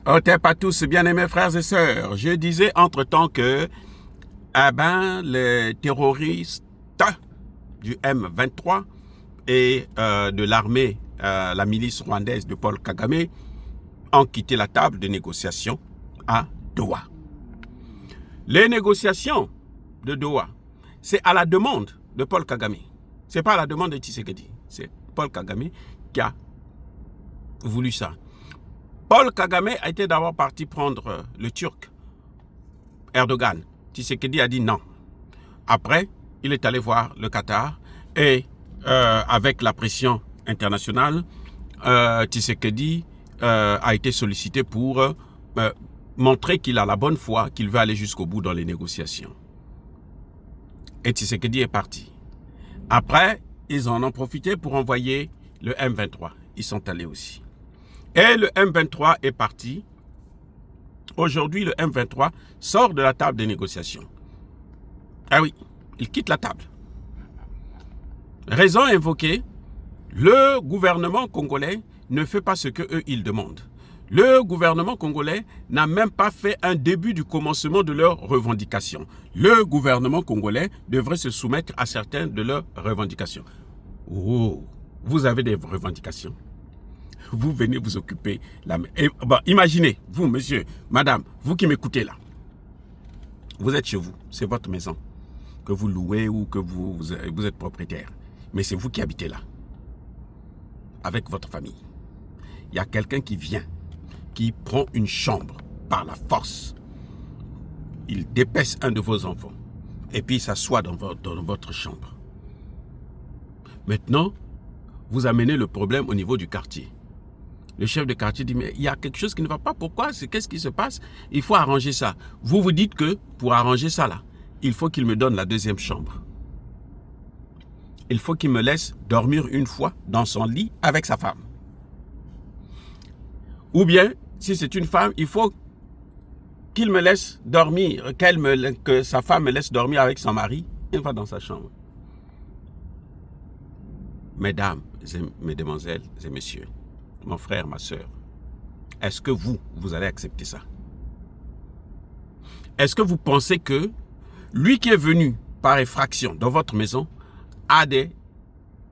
Otep à tous, bien-aimés frères et sœurs. Je disais entre-temps que les terroristes du M23 et de l'armée, la milice rwandaise de Paul Kagame, ont quitté la table de négociation à Doha. Les négociations de Doha, c'est à la demande de Paul Kagame. Ce n'est pas à la demande de Tshisekedi. C'est Paul Kagame qui a voulu ça. Paul Kagame a été d'abord parti prendre le Turc, Erdogan. Tshisekedi a dit non. Après, il est allé voir le Qatar et avec la pression internationale, Tshisekedi a été sollicité pour montrer qu'il a la bonne foi, qu'il veut aller jusqu'au bout dans les négociations. Et Tshisekedi est parti. Après, ils en ont profité pour envoyer le M23. Ils sont allés aussi. Et le M23 est parti. Aujourd'hui, le M23 sort de la table des négociations. Ah oui, il quitte la table. Raison invoquée, le gouvernement congolais ne fait pas ce qu'eux, ils demandent. Le gouvernement congolais n'a même pas fait un début du commencement de leurs revendications. Le gouvernement congolais devrait se soumettre à certaines de leurs revendications. Oh, vous avez des revendications? Vous venez vous occuper là. Imaginez, vous, monsieur, madame, vous qui m'écoutez là. Vous êtes chez vous, c'est votre maison, que vous louez ou que vous êtes propriétaire. Mais c'est vous qui habitez là, avec votre famille. Il y a quelqu'un qui vient, qui prend une chambre par la force. Il dépèce un de vos enfants et puis il s'assoit dans votre chambre. Maintenant, vous amenez le problème au niveau du quartier. Le chef de quartier dit, mais il y a quelque chose qui ne va pas. Pourquoi? Qu'est-ce qui se passe? Il faut arranger ça. Vous vous dites que pour arranger ça là, il faut qu'il me donne la deuxième chambre. Il faut qu'il me laisse dormir une fois dans son lit avec sa femme. Ou bien, si c'est une femme, il faut qu'il me laisse dormir, que sa femme me laisse dormir avec son mari une fois dans sa chambre. Mesdames, mesdemoiselles et messieurs, mon frère, ma soeur, est-ce que vous allez accepter ça? Est-ce que vous pensez que lui qui est venu par effraction dans votre maison a des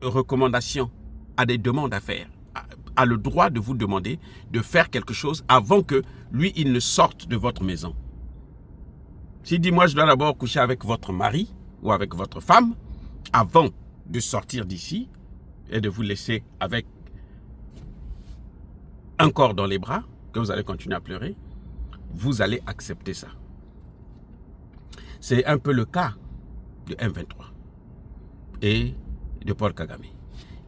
recommandations, a des demandes à faire, a le droit de vous demander de faire quelque chose avant que lui, il ne sorte de votre maison? S'il dit, moi, je dois d'abord coucher avec votre mari ou avec votre femme avant de sortir d'ici et de vous laisser avec un corps dans les bras, que vous allez continuer à pleurer, vous allez accepter ça. C'est un peu le cas de M23 et de Paul Kagame.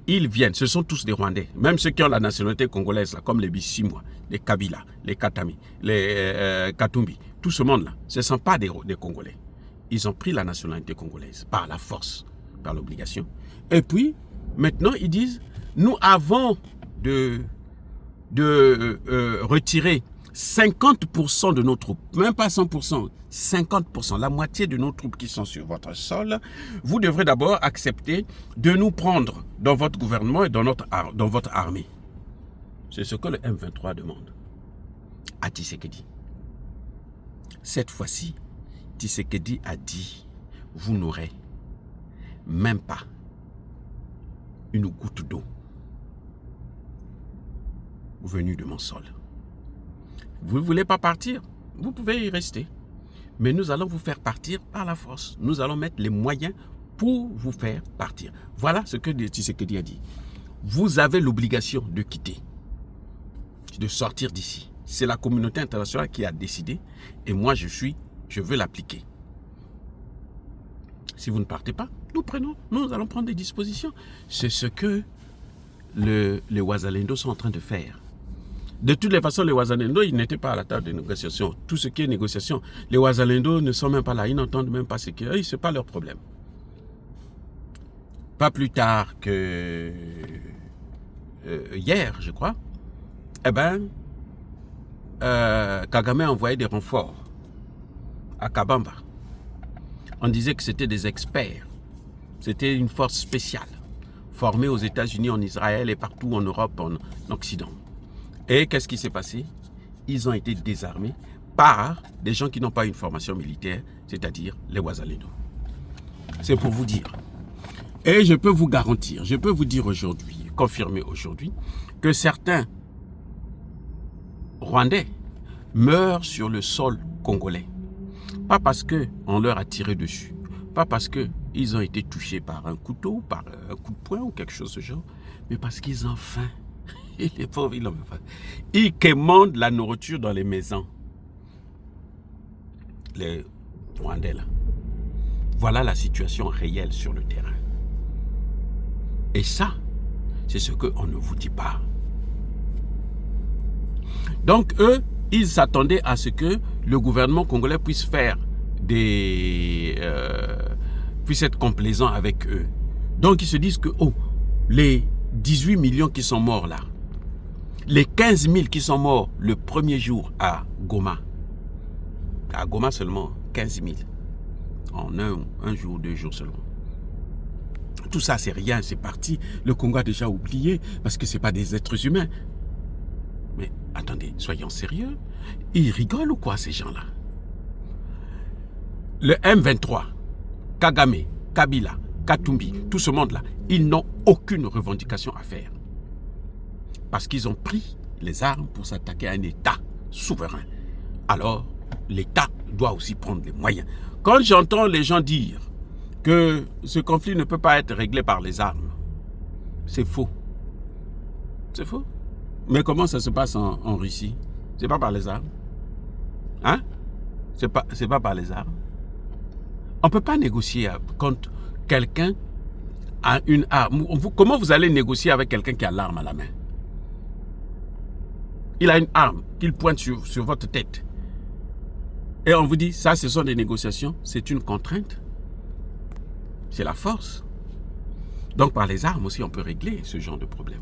Ils viennent, ce sont tous des Rwandais, même ceux qui ont la nationalité congolaise, là, comme les Bissimois, les Kabila, les Katami, les Katumbi, tout ce monde-là, ce ne sont pas des Congolais. Ils ont pris la nationalité congolaise par la force, par l'obligation. Et puis, maintenant, ils disent, nous avons de retirer 50% de nos troupes, même pas 100%, 50%, la moitié de nos troupes qui sont sur votre sol, vous devrez d'abord accepter de nous prendre dans votre gouvernement et dans votre armée. C'est ce que le M23 demande à Tshisekedi. Cette fois-ci, Tshisekedi a dit, vous n'aurez même pas une goutte d'eau venu de mon sol. Vous ne voulez pas partir? Vous pouvez y rester. Mais nous allons vous faire partir par la force. Nous allons mettre les moyens pour vous faire partir. Voilà ce que Tshisekedi a dit. Vous avez l'obligation de quitter, de sortir d'ici. C'est la communauté internationale qui a décidé et moi je veux l'appliquer. Si vous ne partez pas, nous allons prendre des dispositions. C'est ce que les Wazalendo sont en train de faire. De toutes les façons, les Wazalendo, ils n'étaient pas à la table de négociation. Tout ce qui est négociation, les Wazalendo ne sont même pas là. Ils n'entendent même pas ce qu'il y a. Ce n'est pas leur problème. Pas plus tard que hier, je crois, Kagame a envoyé des renforts à Kabamba. On disait que c'était des experts. C'était une force spéciale, formée aux États-Unis, en Israël et partout en Europe, en Occident. Et qu'est-ce qui s'est passé? ils ont été désarmés par des gens qui n'ont pas une formation militaire, c'est-à-dire les Wazalendo. C'est pour vous dire. Et je peux vous garantir, je peux vous dire aujourd'hui, confirmer aujourd'hui, que certains Rwandais meurent sur le sol congolais. Pas parce qu'on leur a tiré dessus, pas parce qu'ils ont été touchés par un couteau, par un coup de poing ou quelque chose de ce genre, mais parce qu'ils ont faim. Et les pauvres, ils ont faim. Ils commandent la nourriture dans les maisons. Les Rwandais, là. Voilà la situation réelle sur le terrain. Et ça, c'est ce qu'on ne vous dit pas. Donc, eux, ils s'attendaient à ce que le gouvernement congolais puisse faire puisse être complaisant avec eux. Donc, ils se disent que, oh, les 18 millions qui sont morts là, les 15 000 qui sont morts le premier jour à Goma seulement, 15 000, en un jour, 2 jours seulement. Tout ça, c'est rien, c'est parti. Le Congo a déjà oublié, parce que ce n'est pas des êtres humains. Mais attendez, soyons sérieux. Ils rigolent ou quoi, ces gens-là? Le M23, Kagame, Kabila, Katumbi, tout ce monde-là, ils n'ont aucune revendication à faire. Parce qu'ils ont pris les armes pour s'attaquer à un État souverain. Alors, l'État doit aussi prendre les moyens. Quand j'entends les gens dire que ce conflit ne peut pas être réglé par les armes, c'est faux. C'est faux. Mais comment ça se passe en Russie? C'est pas par les armes. Hein? C'est pas par les armes. On ne peut pas négocier quand quelqu'un a une arme. Comment vous allez négocier avec quelqu'un qui a l'arme à la main? Il a une arme qu'il pointe sur votre tête. Et on vous dit, ça, ce sont des négociations, c'est une contrainte. C'est la force. Donc, par les armes aussi, on peut régler ce genre de problème.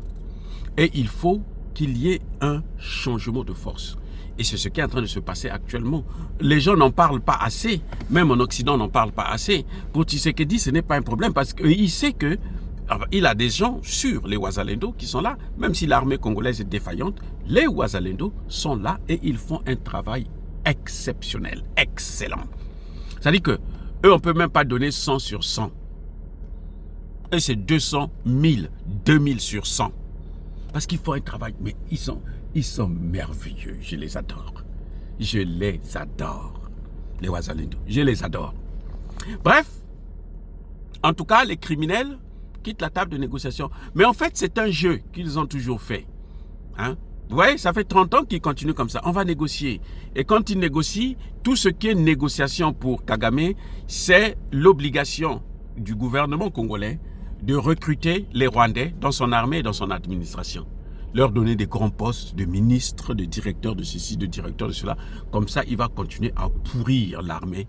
Et il faut qu'il y ait un changement de force. Et c'est ce qui est en train de se passer actuellement. Les gens n'en parlent pas assez. Même en Occident, on n'en parle pas assez. Pour Tshisekedi, ce n'est pas un problème parce qu'il sait que il a des gens sur les Wazalendo qui sont là. Même si l'armée congolaise est défaillante, les Wazalendo sont là et ils font un travail exceptionnel, excellent. C'est-à-dire que eux, on ne peut même pas donner 100 sur 100. Et c'est 200, 1000, 2000 sur 100. Parce qu'il faut un travail, mais ils sont merveilleux, je les adore. Je les adore. Les Wazalendo, je les adore. Bref, en tout cas, les criminels quittent la table de négociation. Mais en fait, c'est un jeu qu'ils ont toujours fait. Hein? Vous voyez, ça fait 30 ans qu'ils continuent comme ça. On va négocier. Et quand ils négocient, tout ce qui est négociation pour Kagame, c'est l'obligation du gouvernement congolais de recruter les Rwandais dans son armée et dans son administration. Leur donner des grands postes de ministres, de directeurs de ceci, de directeurs de cela. Comme ça, il va continuer à pourrir l'armée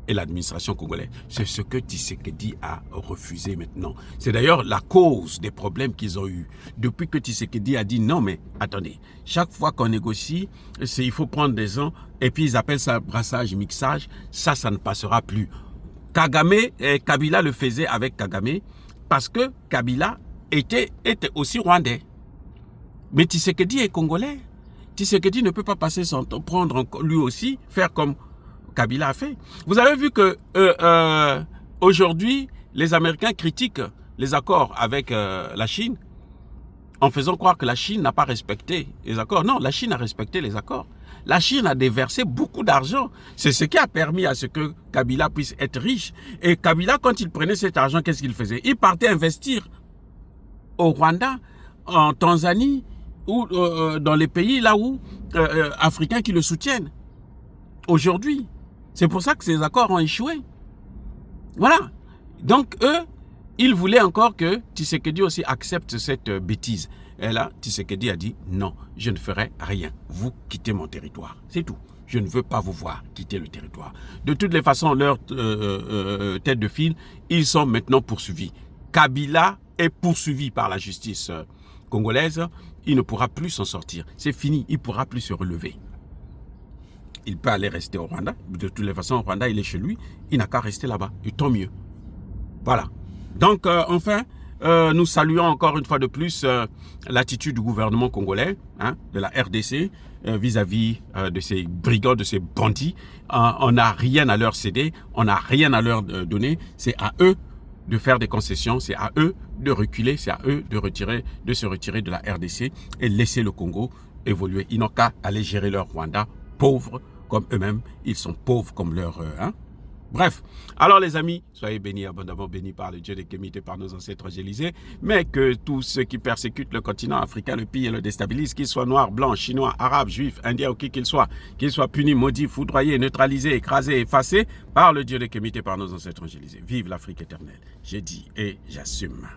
et l'administration congolaise. C'est ce que Tshisekedi a refusé maintenant. C'est d'ailleurs la cause des problèmes qu'ils ont eus. Depuis que Tshisekedi a dit non, mais attendez, chaque fois qu'on négocie, il faut prendre des gens et puis ils appellent ça brassage, mixage. Ça ne passera plus. Kagame et Kabila le faisaient avec Kagame parce que Kabila était aussi rwandais. Mais Tshisekedi est congolais. Tshisekedi ne peut pas passer son temps, prendre lui aussi, faire comme Kabila a fait. Vous avez vu que aujourd'hui, les Américains critiquent les accords avec la Chine en faisant croire que la Chine n'a pas respecté les accords. Non, la Chine a respecté les accords. La Chine a déversé beaucoup d'argent. C'est ce qui a permis à ce que Kabila puisse être riche. Et Kabila, quand il prenait cet argent, qu'est-ce qu'il faisait? Il partait investir au Rwanda, en Tanzanie, ou dans les pays là où africains qui le soutiennent. Aujourd'hui, c'est pour ça que ces accords ont échoué. Voilà. Donc eux, ils voulaient encore que Tshisekedi aussi accepte cette bêtise. Et là, Tshisekedi a dit non, je ne ferai rien. Vous quittez mon territoire. C'est tout. Je ne veux pas vous voir quitter le territoire. De toutes les façons, leur tête de file, ils sont maintenant poursuivis. Kabila est poursuivi par la justice congolaise. Il ne pourra plus s'en sortir. C'est fini. Il ne pourra plus se relever. Il peut aller rester au Rwanda. De toutes les façons, au Rwanda, il est chez lui. Il n'a qu'à rester là-bas. Et tant mieux. Voilà. Donc, enfin, nous saluons encore une fois de plus l'attitude du gouvernement congolais, de la RDC, vis-à-vis de ces brigands, de ces bandits. On n'a rien à leur céder, on n'a rien à leur donner. C'est à eux de faire des concessions, c'est à eux de reculer, c'est à eux de se retirer de la RDC et laisser le Congo évoluer. Ils n'ont qu'à aller gérer leur Rwanda, pauvres comme eux-mêmes. Ils sont pauvres comme leur... Bref, alors les amis, soyez bénis, abondamment bénis par le Dieu des Kémites, par nos ancêtres angélisés, mais que tous ceux qui persécutent le continent africain, le pillent et le déstabilisent, qu'ils soient noirs, blancs, chinois, arabes, juifs, indiens ou qui qu'ils soient punis, maudits, foudroyés, neutralisés, écrasés, effacés par le Dieu des Kémites, par nos ancêtres angélisés. Vive l'Afrique éternelle. J'ai dit et j'assume.